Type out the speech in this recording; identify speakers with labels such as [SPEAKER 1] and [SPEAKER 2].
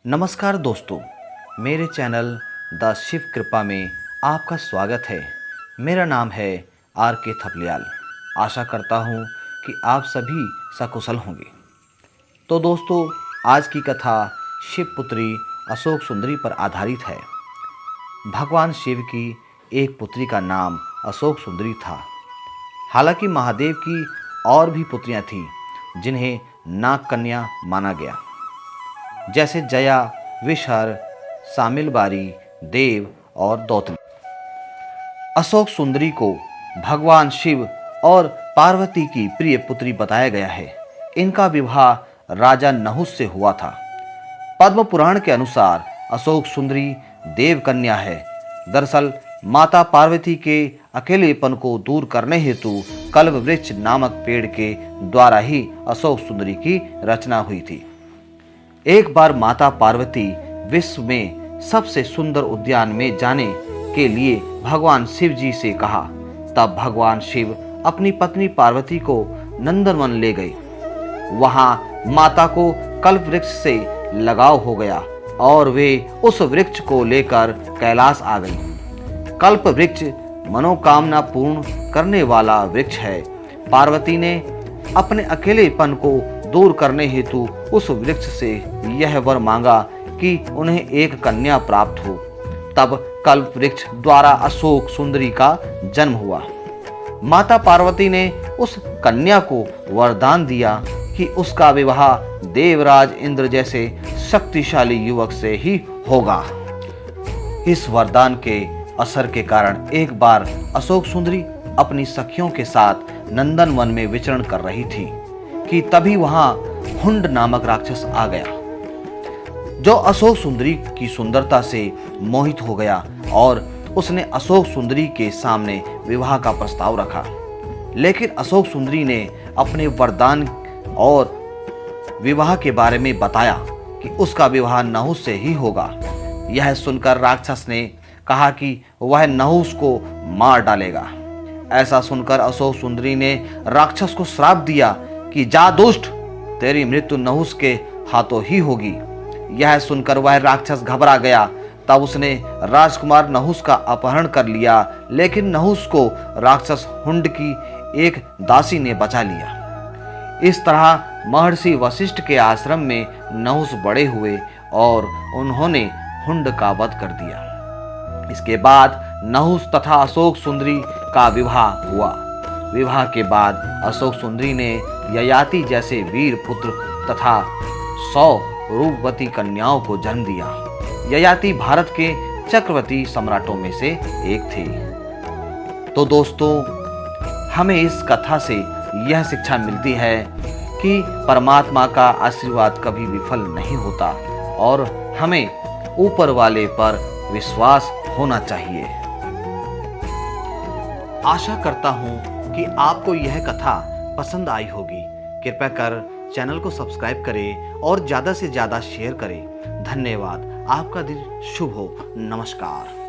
[SPEAKER 1] नमस्कार दोस्तों, मेरे चैनल द शिव कृपा में आपका स्वागत है। मेरा नाम है आर के थपलियाल। आशा करता हूँ कि आप सभी सकुशल होंगे। तो दोस्तों, आज की कथा शिव पुत्री अशोक सुंदरी पर आधारित है। भगवान शिव की एक पुत्री का नाम अशोक सुंदरी था। हालांकि महादेव की और भी पुत्रियां थीं जिन्हें नाग कन्या माना गया, जैसे जया, विषहर, सामिलबारी, देव और दौतली। अशोक सुंदरी को भगवान शिव और पार्वती की प्रिय पुत्री बताया गया है। इनका विवाह राजा नहुस से हुआ था। पद्म पुराण के अनुसार अशोक सुंदरी देव कन्या है। दरअसल माता पार्वती के अकेलेपन को दूर करने हेतु कल्प वृक्ष नामक पेड़ के द्वारा ही अशोक सुंदरी की रचना हुई थी। एक बार माता पार्वती विश्व में सबसे सुंदर उद्यान में जाने के लिए भगवान शिव जी से कहा। तब भगवान शिव अपनी पत्नी पार्वती को नंदनवन ले गए। वहां माता को कल्प वृक्ष से लगाव हो गया और वे उस वृक्ष को लेकर कैलाश आ गई। कल्प वृक्ष मनोकामना पूर्ण करने वाला वृक्ष है। पार्वती ने अपने अकेलेपन को दूर करने हेतु उस वृक्ष से यह वर मांगा कि उन्हें एक कन्या प्राप्त हो। तब कल्प वृक्ष द्वारा अशोक सुंदरी का जन्म हुआ। माता पार्वती ने उस कन्या को वरदान दिया कि उसका विवाह देवराज इंद्र जैसे शक्तिशाली युवक से ही होगा। इस वरदान के असर के कारण एक बार अशोक सुंदरी अपनी सखियों के साथ नंदनवन में विचरण कर रही थी कि तभी वहां हुंड नामक राक्षस आ गया, जो अशोक सुंदरी की सुंदरता से मोहित हो गया और उसने अशोक सुंदरी के सामने विवाह का प्रस्ताव रखा। लेकिन अशोक सुंदरी ने अपने वरदान और विवाह के बारे में बताया कि उसका विवाह नहुस से ही होगा। यह सुनकर राक्षस ने कहा कि वह नहुस को मार डालेगा। ऐसा सुनकर अशोक सुंदरी ने राक्षस को श्राप दिया कि जा दुष्ट, तेरी मृत्यु नहुस के हाथों ही होगी। यह सुनकर वह राक्षस घबरा गया। तब उसने राजकुमार नहुस का अपहरण कर लिया, लेकिन नहुस को राक्षस हुंड की एक दासी ने बचा लिया। इस तरह महर्षि वशिष्ठ के आश्रम में नहुस बड़े हुए और उन्होंने हुंड का वध कर दिया। इसके बाद नहुस तथा अशोक सुंदरी का विवाह हुआ। विवाह के बाद अशोक सुंदरी ने ययाति जैसे वीर पुत्र तथा 100 रूपवती कन्याओं को जन्म दिया। ययाति भारत के चक्रवर्ती सम्राटों में से एक थे। तो दोस्तों, हमें इस कथा से यह शिक्षा मिलती है कि परमात्मा का आशीर्वाद कभी विफल नहीं होता और हमें ऊपर वाले पर विश्वास होना चाहिए। आशा करता हूं कि आपको यह कथा पसंद आई होगी। कृपया कर चैनल को सब्सक्राइब करें और ज़्यादा से ज़्यादा शेयर करें। धन्यवाद। आपका दिन शुभ हो। नमस्कार।